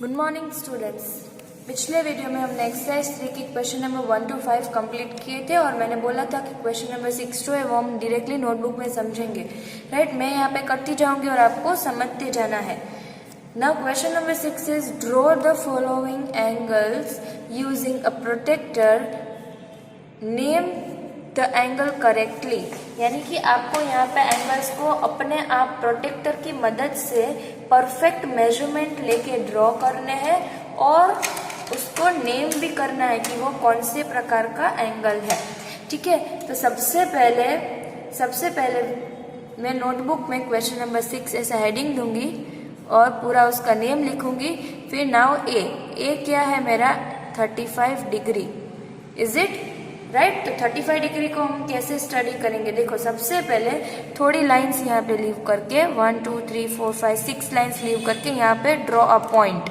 Good morning students. पिछले video में हमने एक्सरसाइज 3 की क्वेश्चन नंबर 1 to 5 कंप्लीट किए थे और मैंने बोला था कि क्वेश्चन नंबर 6 जो है वो हम डायरेक्टली नोटबुक में समझेंगे। राइट, मैं यहाँ पे करती जाऊंगी और आपको समझते जाना है। Now question number 6 is draw the following angles using a protractor, name the angle correctly. यानी कि आपको यहाँ पे एंगल्स को अपने आप प्रोटेक्टर की मदद से परफेक्ट मेजरमेंट लेके ड्रॉ करने हैं और उसको नेम भी करना है कि वो कौन से प्रकार का एंगल है। ठीक है, तो सबसे पहले मैं नोटबुक में क्वेश्चन नंबर 6 ऐसा हेडिंग दूंगी और पूरा उसका नेम लिखूंगी। फिर नाउ ए क्या है मेरा 35 डिग्री, इज इट राइट। तो 35 डिग्री को हम कैसे स्टडी करेंगे, देखो सबसे पहले थोड़ी लाइंस यहाँ पे लीव करके 1 2 3 4 5 6 लाइंस लीव करके यहाँ पे draw a point,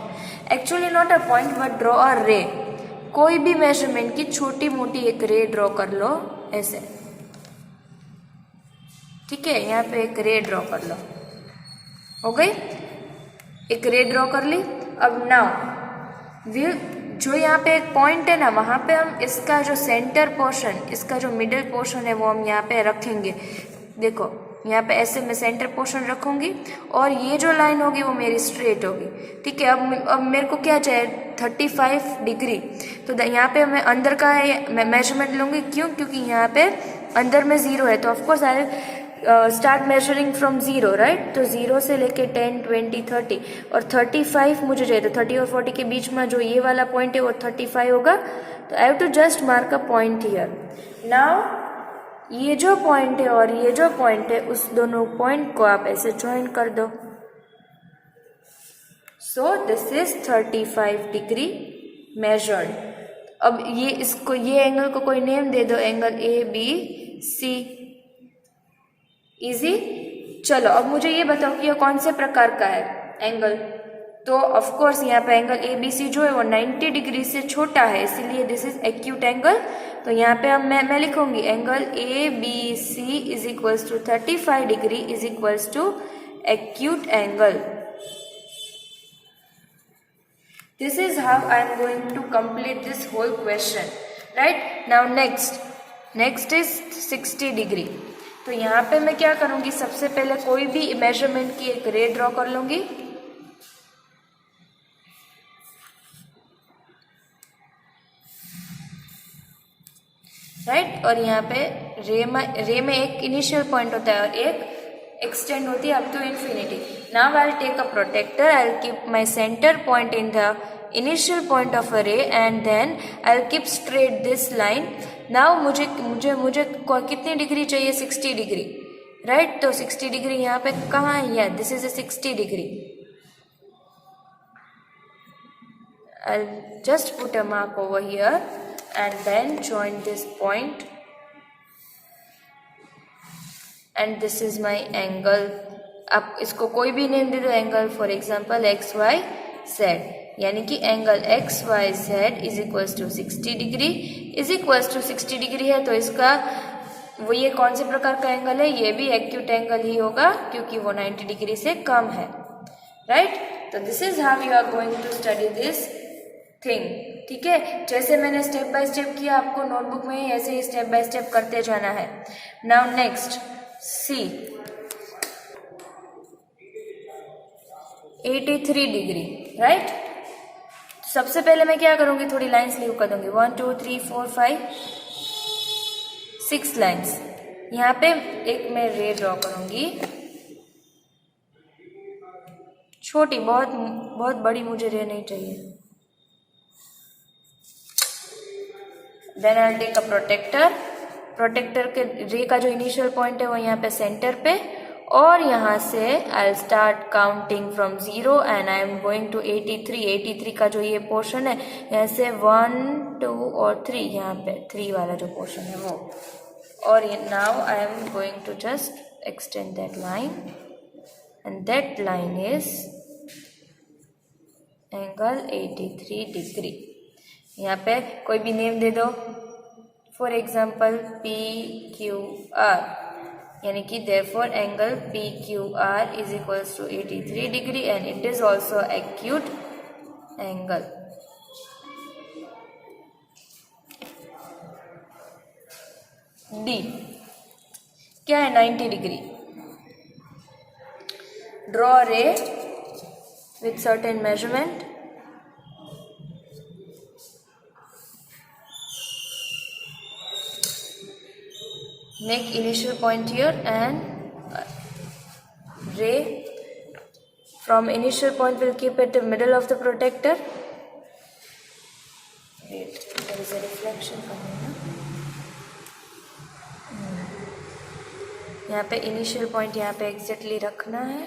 actually not a point but draw a रे। कोई भी मेजरमेंट की छोटी मोटी एक रे ड्रॉ कर लो ऐसे। ठीक है, यहाँ पे एक रे ड्रॉ कर लो, हो गई, एक रे ड्रॉ कर ली। अब नाउ जो यहाँ पे एक पॉइंट है ना, वहाँ पे हम इसका जो सेंटर पोर्शन, इसका जो मिडिल पोर्शन है वो हम यहाँ पे रखेंगे। देखो यहाँ पे ऐसे मैं सेंटर पोर्शन रखूंगी और ये जो लाइन होगी वो मेरी स्ट्रेट होगी। ठीक है, अब मेरे को क्या चाहिए 35 डिग्री। तो यहाँ पे मैं अंदर का मैं मेजरमेंट लूंगी, क्यों, क्योंकि यहाँ पे अंदर में 0 है। तो of course I start measuring from 0, right. तो 0 से लेके 10 20 30 और 35 मुझे चाहिए। तो 30 और 40 के बीच में जो ये वाला पॉइंट है वो 35 होगा। तो I have to just mark a point here. Now ये जो पॉइंट है और ये जो पॉइंट है उस दोनों पॉइंट को आप ऐसे ज्वाइन कर दो। सो दिस इज 35 डिग्री मेजर्ड। अब ये एंगल को कोई नेम दे दो, एंगल ABC। इजी। चलो अब मुझे ये बताओ कि ये कौन से प्रकार का है एंगल। तो ऑफ कोर्स यहाँ पे एंगल ABC जो है वो 90 डिग्री से छोटा है, इसीलिए दिस इज एक्यूट एंगल। तो यहाँ पे अब मैं लिखूंगी angle ABC is equals to 35 degree is equals to acute angle. This is how I am going to complete this whole question, right. Now next is 60 degree. तो यहाँ पे मैं क्या करूंगी, सबसे पहले कोई भी मेजरमेंट की एक रे ड्रॉ कर लूंगी। राइट, और यहाँ पे रे में एक इनिशियल पॉइंट होता है और एक एक्सटेंड होती है up to infinity. Now I will take a protector, I will keep my centre point in the initial point of a ray and then I'll keep straight this line. Now मुझे कितनी degree चाहिए, 60 degree, right. तो 60 degree यहाँ पे कहाँ है, या this is a 60 degree. I'll just put a mark over here and then join this point and this is my angle. आप इसको कोई भी नेम दे दो एंगल, फॉर एग्जाम्पल XYZ, यानी कि angle XYZ is equals to 60 degree is equals to 60 degree है। तो इसका वो ये कौन से प्रकार का एंगल है, ये भी एक्यूट एंगल ही होगा क्योंकि वो 90 डिग्री से कम है, राइट। तो this is how you are going to study this thing. ठीक है, जैसे मैंने स्टेप बाय स्टेप किया, आपको नोटबुक में ही ऐसे ही स्टेप बाय स्टेप करते जाना है। नाउ नेक्स्ट सी 83 डिग्री, राइट। सबसे पहले मैं क्या करूंगी, थोड़ी लाइंस लीव कर दूंगी, 1 2 3 4 5 6 लाइंस। यहाँ पे एक मैं रे ड्रॉ करूंगी, छोटी, बहुत बड़ी मुझे रे नहीं चाहिए। Then I will take a protector के रे का जो इनिशियल पॉइंट है वो यहाँ पे सेंटर पे, और यहाँ से I will start counting from 0 and I am going to 83 का जो ये पोर्शन है, यहाँ से 1 2 और 3, यहाँ पे 3 वाला जो पोर्शन है वो। और now I am going to just extend that line and that line is angle 83 degree. यहाँ पे कोई भी नेम दे दो, फॉर एग्जाम्पल PQR, यानी कि therefore angle PQR is equals to 83 degree and it is also acute angle. D क्या है 90 degree. Draw रे with certain measurement, make initial point here and ray from initial point will keep at the middle of the protector. Wait, there is a reflection coming now. यहाँ पे initial point यहाँ पे exactly रखना है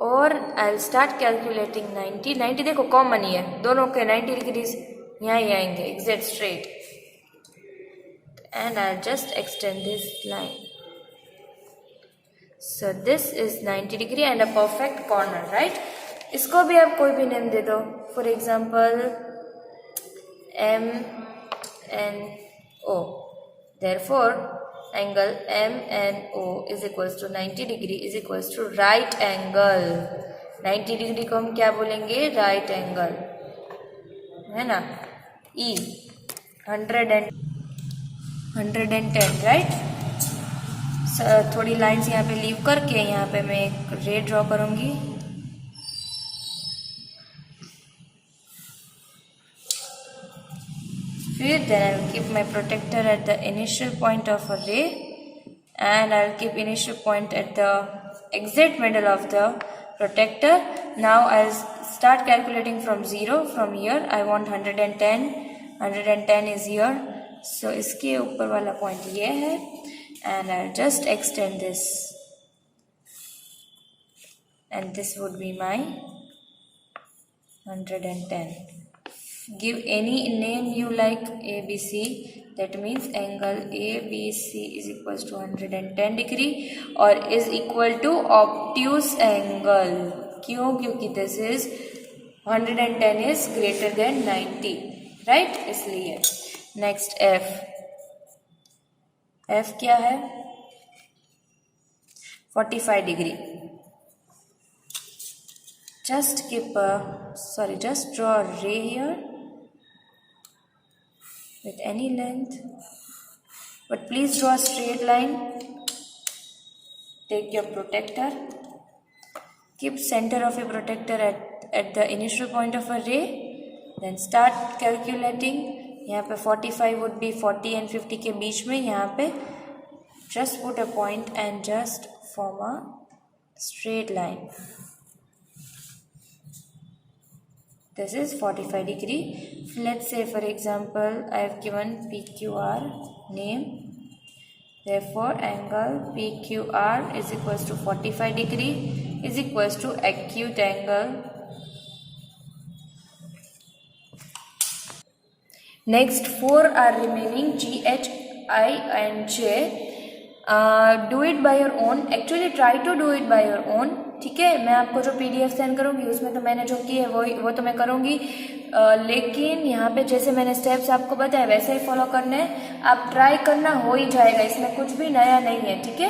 और आई will start calculating 90 देखो common ही है दोनों के 90 डिग्रीज यहाँ ही आएंगे exact straight and I'll just extend this line. So this is 90 degree and a perfect corner, right? इसको भी आप कोई भी नेम दे दो, for example MNO. Therefore angle MNO is equals to 90 degree is equals to right angle. 90 degree को हम क्या बोलेंगे? राइट एंगल, है ना? E 110, right. थोड़ी लाइंस यहाँ पे लीव करके यहाँ पे मैं एक रे ड्रॉ करूँगी। फिर then I will keep my protector at the initial point of a ray and I will keep initial point at the exact middle of the protector. Now I will start calculating from 0 from here. I want 110 is here, so इसके ऊपर वाला point ये है and I just extend this and this would be my 110. Give any name you like ABC, that means angle ABC is equal to 110 degree और is equal to obtuse angle. क्यों? क्योंकि this is 110 is greater than 90, right? इसलिए next F क्या है? 45 degree. just draw a ray here with any length, but please draw a straight line. Take your protector, keep center of your protector at the initial point of a ray, then start calculating. यहाँ पे 45 would be 40 and 50 के बीच में। यहाँ पे just put a point and just form a straight line. This is 45 degree. Let's say for example I have given PQR name. Therefore angle PQR is equals to 45 degree is equals to acute angle. Next 4 are remaining, G, H, I and J. Do it by your own. Actually try to do it by your own. ठीक है, मैं आपको जो PDF send करूँगी उसमें तो मैंने जो की है वो तो मैं करूँगी, लेकिन यहाँ पे जैसे मैंने स्टेप्स आपको बताया वैसे ही फॉलो करने हैं। आप ट्राई करना, हो ही जाएगा, इसमें कुछ भी नया नहीं है, ठीक है।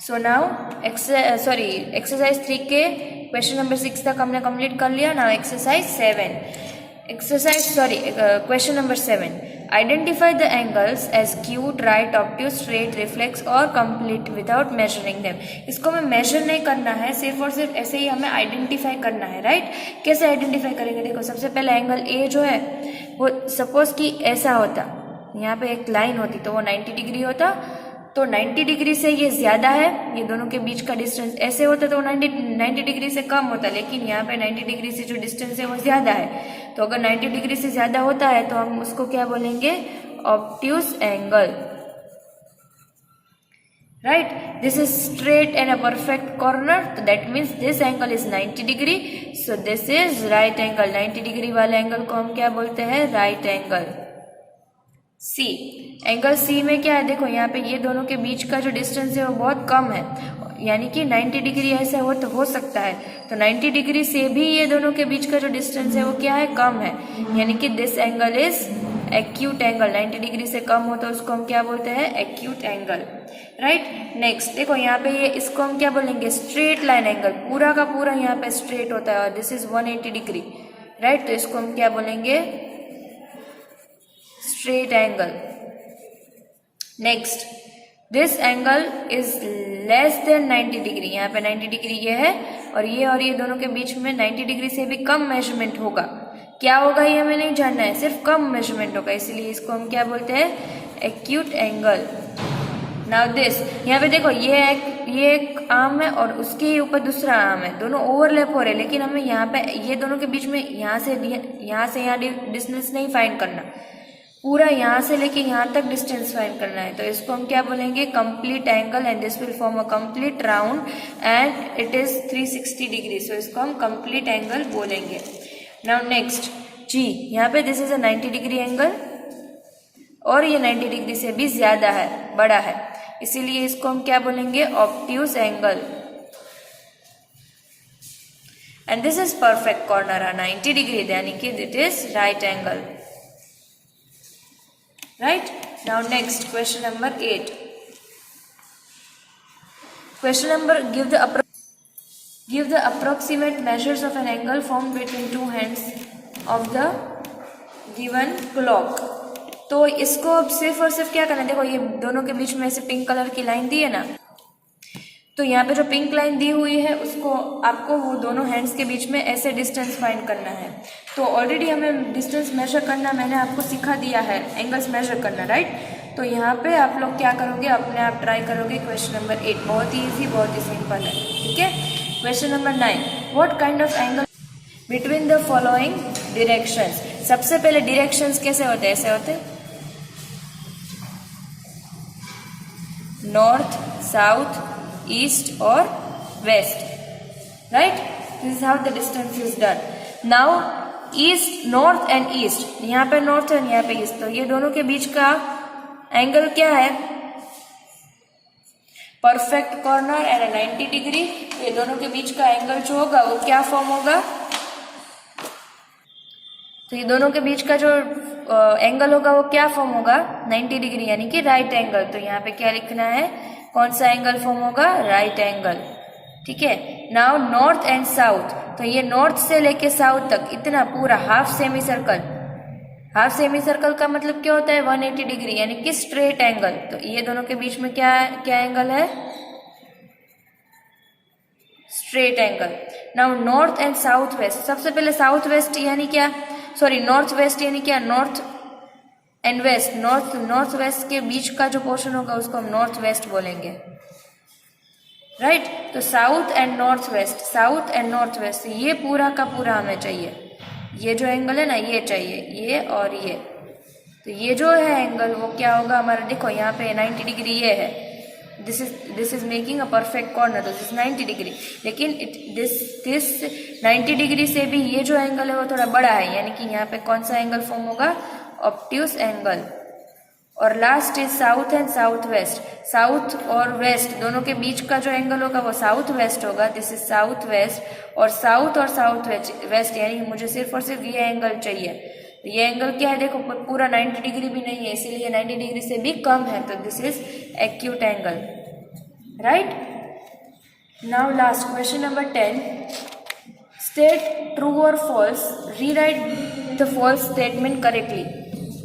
सो नाउ एक्सरसाइज 3 के क्वेश्चन नंबर 6 तक हमने कंप्लीट कर लिया। Now question number 7, identify the angles as acute, right, obtuse, straight, reflex और कंप्लीट विदाउट मेजरिंग देम। इसको हमें मेजर नहीं करना है, सिर्फ और सिर्फ ऐसे ही हमें आइडेंटिफाई करना है, राइट। कैसे आइडेंटिफाई करेंगे? देखो, सबसे पहले एंगल ए जो है वो सपोज कि ऐसा होता, यहाँ पे एक लाइन होती तो वो 90 डिग्री होता, तो 90 डिग्री से ये ज़्यादा है, ये दोनों के बीच का डिस्टेंस ऐसे होता तो 90 डिग्री से कम होता, लेकिन यहाँ पे 90 डिग्री से जो डिस्टेंस है वो ज़्यादा है। तो अगर 90 डिग्री से ज़्यादा होता है तो हम उसको क्या बोलेंगे? Obtuse angle, right. This is straight and a perfect corner, तो that means this angle is 90 degree, so this is right angle. 90 degree वाले एंगल को हम क्या बोलते हैं? Right angle. C, angle C में क्या है? देखो यहाँ पे ये दोनों के बीच का जो डिस्टेंस है वो बहुत कम है, यानी कि 90 डिग्री ऐसा हो सकता है, तो 90 डिग्री से भी ये दोनों के बीच का जो डिस्टेंस है वो क्या है? कम है, यानी कि this angle is acute angle. 90 degree से कम हो तो उसको हम क्या बोलते हैं? Acute angle. राइट। नेक्स्ट देखो यहाँ पे ये इसको हम क्या बोलेंगे, स्ट्रेट लाइन एंगल, पूरा का पूरा यहाँ पे स्ट्रेट होता है और दिस इज 180 डिग्री, राइट। तो इसको हम क्या बोलेंगे, straight angle. Next this angle is less than 90 degree, यहाँ पे 90 डिग्री ये है और ये दोनों के बीच में 90 डिग्री से भी कम मेजरमेंट होगा। क्या होगा ये हमें नहीं जानना है, सिर्फ कम मेजरमेंट होगा, इसलिए इसको हम क्या बोलते हैं, एक्यूट एंगल। नाउ दिस, यहाँ पे देखो ये एक आर्म है और उसके ऊपर दूसरा आर्म है, दोनों ओवरलैप हो रहे हैं, लेकिन हमें यहाँ पे ये दोनों के बीच में यहाँ से यहाँ डिस्टेंस नहीं फाइंड करना, पूरा यहाँ से लेके यहाँ तक डिस्टेंस फाइंड करना है। तो इसको हम क्या बोलेंगे, complete angle, and this will form a complete round and it is 360 degree, so इसको हम कंप्लीट एंगल बोलेंगे। नाउ नेक्स्ट जी, यहाँ पे this is a 90 degree angle और ये 90 डिग्री से भी ज्यादा है, बड़ा है, इसीलिए इसको हम क्या बोलेंगे, obtuse angle. And this is perfect corner 90 degree, यानी कि it is right angle, right? Now next, question number 8. Question number, give the approximate measures of an angle formed between two ends of the given clock. तो इसको अब सिर्फ और सिर्फ क्या करना है, देखो ये दोनों के बीच में ऐसे पिंक कलर की लाइन दी है ना, तो यहाँ पे जो पिंक लाइन दी हुई है उसको आपको वो दोनों हैंड्स के बीच में ऐसे डिस्टेंस फाइंड करना है। तो ऑलरेडी हमें डिस्टेंस मेजर करना मैंने आपको सिखा दिया है, एंगल्स मेजर करना, राइट। तो यहाँ पे आप लोग क्या करोगे, अपने आप ट्राई करोगे। क्वेश्चन नंबर 8 बहुत ही ईजी, बहुत ही सिंपल है, ठीक है। Question number 9, what kind of angle between the following directions. सबसे पहले डिरेक्शंस कैसे होते हैं, ऐसे होते हैं, नॉर्थ, साउथ, ईस्ट और west, right. This is how the distance is done. Now east, north and east, यहाँ पे नॉर्थ एंड यहाँ पे ईस्ट, तो ये दोनों के बीच का एंगल क्या है, परफेक्ट कॉर्नर एंड 90 डिग्री। ये दोनों के बीच का एंगल जो होगा वो क्या फॉर्म होगा, तो ये दोनों के बीच का जो एंगल होगा वो क्या फॉर्म होगा, 90 डिग्री, यानी कि राइट एंगल। तो यहाँ पे क्या लिखना है, कौन सा एंगल फॉर्म होगा, राइट एंगल, ठीक है। नाउ नॉर्थ एंड साउथ, तो ये नॉर्थ से लेके साउथ तक इतना पूरा half semi circle, half semi circle का मतलब क्या होता है, 180 डिग्री, यानी कि स्ट्रेट एंगल। तो ये दोनों के बीच में क्या एंगल है, straight angle. Now north and south west, सबसे पहले साउथ वेस्ट यानी क्या, सॉरी नॉर्थ वेस्ट यानी क्या, north and west, north west के बीच का जो पोर्शन होगा उसको हम नॉर्थ वेस्ट बोलेंगे, राइट। तो south and north west, south and north west, ये पूरा का पूरा हमें चाहिए, ये जो एंगल है ना ये चाहिए, ये और ये। तो ये जो है एंगल वो क्या होगा हमारा, देखो यहाँ पे 90 डिग्री ये है, this is making a perfect corner, तो दिस 90 डिग्री, लेकिन दिस 90 डिग्री से भी ये जो एंगल है वो थोड़ा बड़ा है, यानी कि यहाँ पे कौन सा एंगल फॉर्म होगा, ऑब्ट्यूज एंगल। और last is south and south west, south और वेस्ट दोनों के बीच का जो एंगल होगा वो साउथ वेस्ट होगा, दिस इज साउथ वेस्ट। और साउथ वेस्ट यानी मुझे सिर्फ और सिर्फ ये एंगल चाहिए, ये एंगल क्या है, देखो पूरा 90 डिग्री भी नहीं है, इसीलिए 90 डिग्री से भी कम है, तो this is acute angle, right. Now last question number 10, state true और false, rewrite the false statement correctly.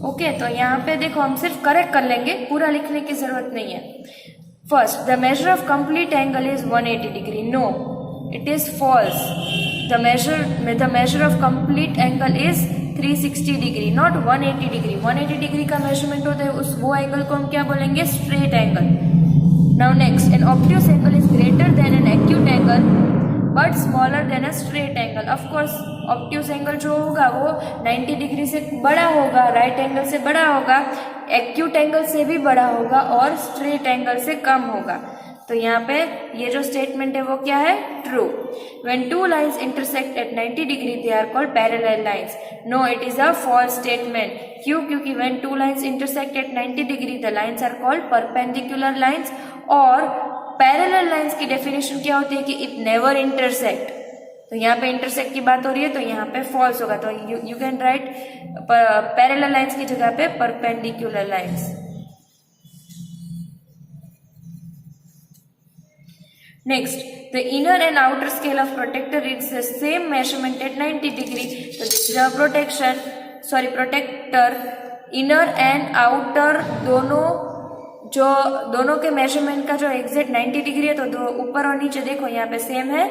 Okay, तो यहाँ पे देखो हम सिर्फ करेक्ट कर लेंगे, पूरा लिखने की जरूरत नहीं है। First, the measure of complete angle is 180 degree, no it is false. The measure of complete angle is 360 degree, not 180 degree. 180 degree का मेजरमेंट होता है, वो एंगल को हम क्या बोलेंगे, straight angle. Now next, an obtuse angle is greater than an acute angle but smaller than a straight angle. Of course obtuse angle जो होगा वो 90 डिग्री से बड़ा होगा, राइट एंगल से बड़ा होगा, एक्यूट एंगल से भी बड़ा होगा और स्ट्रेट एंगल से कम होगा। तो यहाँ पे ये जो स्टेटमेंट है वो क्या है, true. When two lines intersect at 90 degree they are called parallel lines. No, it is a false statement. क्यों? क्योंकि when two lines intersect at 90 degree the lines are called perpendicular lines, और parallel lines की definition क्या होती है कि it never intersect. तो यहाँ पे इंटरसेक्ट की बात हो रही है, तो यहाँ पे फॉल्स होगा। तो you can write parallel lines की जगह पे perpendicular lines. Next, the inner and outer scale of protector reads the same measurement at 90 degree. So this is our protector. Inner and outer दोनों के मेजरमेंट का जो exact 90 degree है, तो ऊपर और नीचे देखो यहाँ पे सेम है,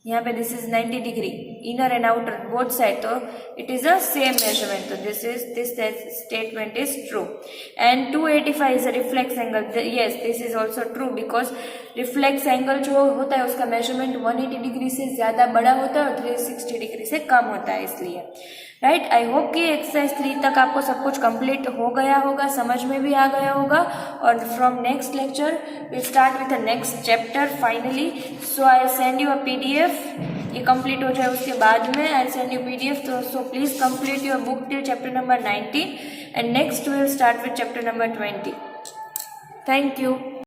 यहाँ पे this is 90 degree, inner and outer both side, तो it is a same measurement, तो this statement is true. And 285 is a reflex angle. Yes, this is also true because reflex angle जो होता है उसका measurement 180 degree से ज्यादा बड़ा होता है और 360 डिग्री से कम होता है, इसलिए. राइट, आई होप कि एक्सरसाइज 3 तक आपको सब कुछ कंप्लीट हो गया होगा, समझ में भी आ गया होगा. और from next lecture we start with the next chapter finally. So I send you a PDF. ये कंप्लीट हो जाए उसके बाद में आई सेंड यू PDF. तो so please complete your book till chapter number 19 and next will start with chapter number 20. Thank you.